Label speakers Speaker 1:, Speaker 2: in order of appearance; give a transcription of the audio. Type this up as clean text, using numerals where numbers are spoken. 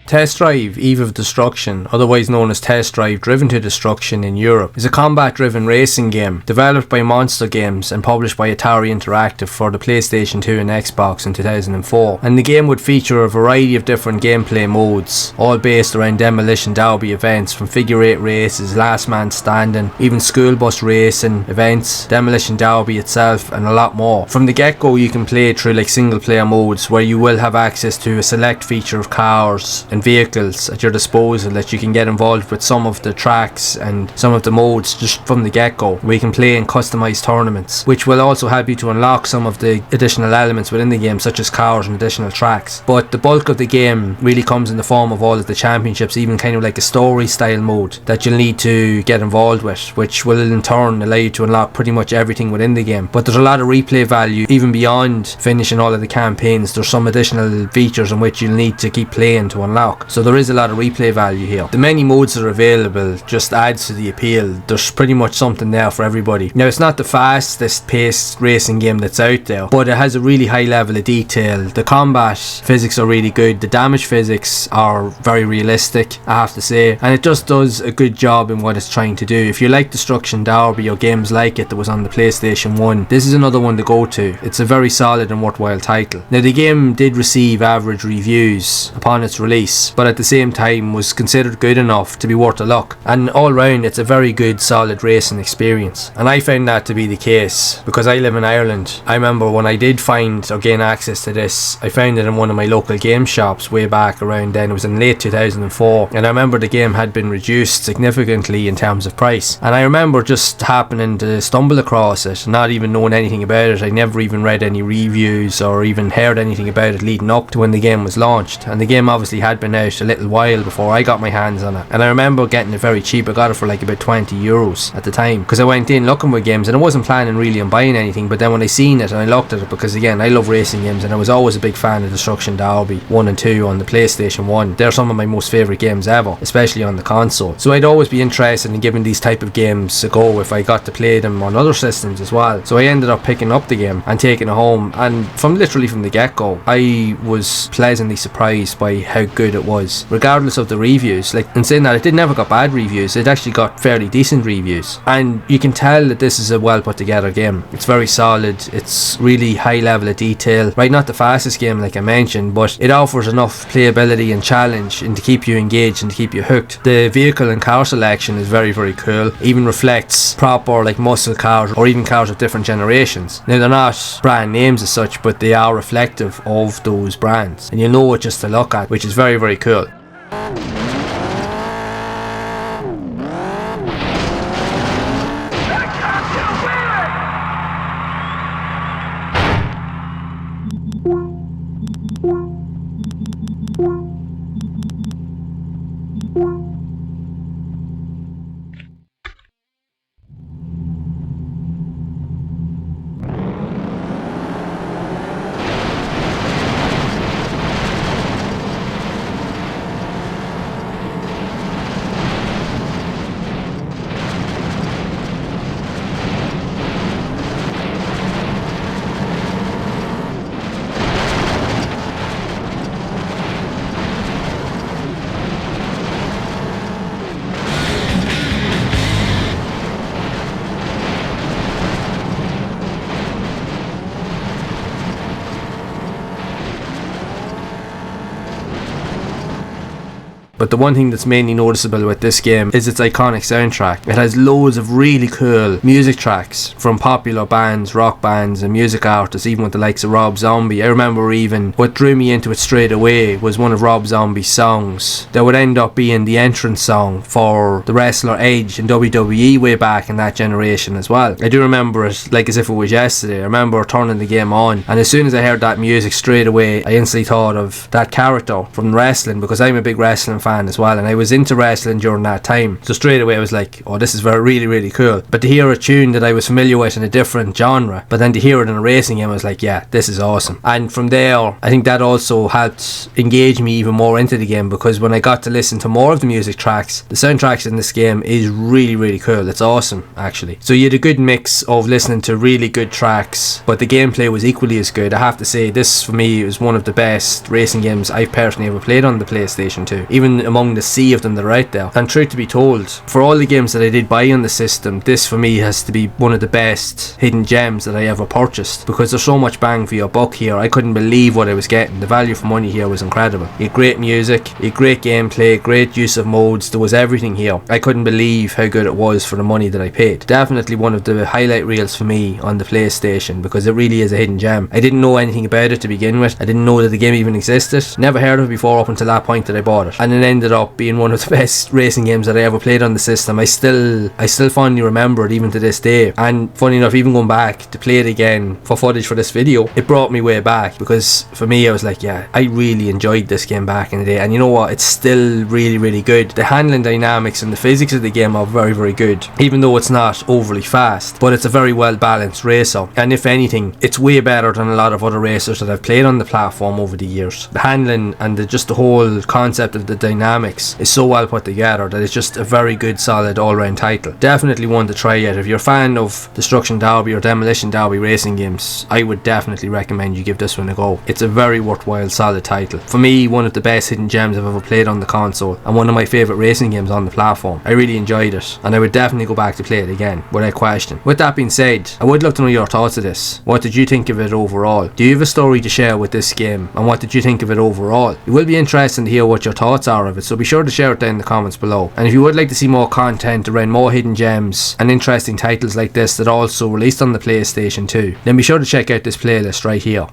Speaker 1: Test Drive Eve of Destruction, otherwise known as Test Drive Driven to Destruction in Europe, is a combat-driven racing game developed by Monster Games and published by Atari Interactive for the PlayStation 2 and Xbox in 2004. And the game would feature a variety of different gameplay modes, all based around Demolition Derby events, from figure 8 races, last man standing, even school bus racing events, Demolition Derby itself, and a lot more. From the get-go, you can play through like single-player modes where you will have access to a select feature of cars and vehicles at your disposal that you can get involved with some of the tracks and some of the modes just from the get-go, where you can play in customized tournaments, which will also help you to unlock some of the additional elements within the game, such as cars and additional tracks. But the bulk of the game really comes in the form of all of the championships, even kind of like a story style mode that you'll need to get involved with, which will in turn allow you to unlock pretty much everything within the game. But there's a lot of replay value even beyond finishing all of the campaigns. There's some additional features in which you'll need to keep playing to unlock. So there is a lot of replay value here. The many modes that are available just adds to the appeal. There's pretty much something there for everybody. Now, it's not the fastest paced racing game that's out there, but it has a really high level of detail. The combat physics are really good. The damage physics are very realistic, I have to say, and it just does a good job in what it's trying to do. If you like Destruction Derby or games like it that was on the PlayStation 1, this is another one to go to. It's a very solid and worthwhile title. Now, the game did receive average reviews upon its release, but at the same time was considered good enough to be worth a look, and all round it's a very good solid racing experience. And I found that to be the case because I live in Ireland. I remember when I did find or gain access to this, I found it in one of my local game shops way back around then. It was in late 2004, and I remember the game had been reduced significantly in terms of price, and I remember just happening to stumble across it, not even knowing anything about it. I never even read any reviews or even heard anything about it leading up to when the game was launched, and the game obviously had been out a little while before I got my hands on it. And I remember getting it very cheap. I got it for like about €20 at the time, because I went in looking for games and I wasn't planning really on buying anything, but then when I seen it and I looked at it, because again I love racing games and I was always a big fan of Destruction Derby 1 and 2 on the PlayStation 1. They're some of my most favourite games ever, especially on the console, so I'd always be interested in giving these type of games a go if I got to play them on other systems as well. So I ended up picking up the game and taking it home, and from the get-go I was pleasantly surprised by how good it was, regardless of the reviews. Like, in saying that, it never got bad reviews, it actually got fairly decent reviews, and you can tell that this is a well put together game. It's very solid, it's really high level of detail, right? Not the fastest game like I mentioned, but it offers enough playability and challenge and to keep you engaged and to keep you hooked. The vehicle and car selection is very, very cool, even reflects proper like muscle cars or even cars of different generations. Now, they're not brand names as such, but they are reflective of those brands, and you know it just to look at, which is very, very cool. But the one thing that's mainly noticeable with this game is its iconic soundtrack. It has loads of really cool music tracks from popular bands, rock bands and music artists, even with the likes of Rob Zombie. I remember even what drew me into it straight away was one of Rob Zombie's songs that would end up being the entrance song for the wrestler Edge in WWE way back in that generation as well. I do remember it like as if it was yesterday. I remember turning the game on, and as soon as I heard that music, straight away I instantly thought of that character from wrestling, because I'm a big wrestling fan as well, and I was into wrestling during that time, so straight away I was like, oh, this is really, really cool. But to hear a tune that I was familiar with in a different genre, but then to hear it in a racing game, I was like, yeah, this is awesome. And from there, I think that also helped engage me even more into the game, because when I got to listen to more of the music tracks, the soundtracks in this game is really, really cool. It's awesome, actually. So you had a good mix of listening to really good tracks, but the gameplay was equally as good. I have to say, this for me was one of the best racing games I've personally ever played on the PlayStation 2, even among the sea of them that are out there. And truth to be told, for all the games that I did buy on the system, this for me has to be one of the best hidden gems that I ever purchased, because there's so much bang for your buck here. I couldn't believe what I was getting. The value for money here was incredible. You had great music, you had great gameplay, great use of modes. There was everything here. I couldn't believe how good it was for the money that I paid. Definitely one of the highlight reels for me on the PlayStation, because it really is a hidden gem. I didn't know anything about it to begin with. I didn't know that the game even existed. Never heard of it before up until that point that I bought it, and it ended up being one of the best racing games that I ever played on the system. I still fondly remember it even to this day. And funny enough, even going back to play it again for footage for this video, it brought me way back, because for me I was like, yeah, I really enjoyed this game back in the day. And you know what, it's still really, really good. The handling dynamics and the physics of the game are very, very good, even though it's not overly fast, but it's a very well balanced racer, and if anything, it's way better than a lot of other racers that I've played on the platform over the years. The handling and just the whole concept of the dynamics is so well put together that it's just a very good, solid all-round title. Definitely one to try out. If you're a fan of Destruction Derby or Demolition Derby racing games, I would definitely recommend you give this one a go. It's a very worthwhile, solid title. For me, one of the best hidden gems I've ever played on the console, and one of my favourite racing games on the platform. I really enjoyed it, and I would definitely go back to play it again, without question. With that being said, I would love to know your thoughts of this. What did you think of it overall? Do you have a story to share with this game, and what did you think of it overall? It will be interesting to hear what your thoughts are of it, so be sure to share it down in the comments below. And if you would like to see more content around more hidden gems and interesting titles like this that are also released on the PlayStation 2, then be sure to check out this playlist right here.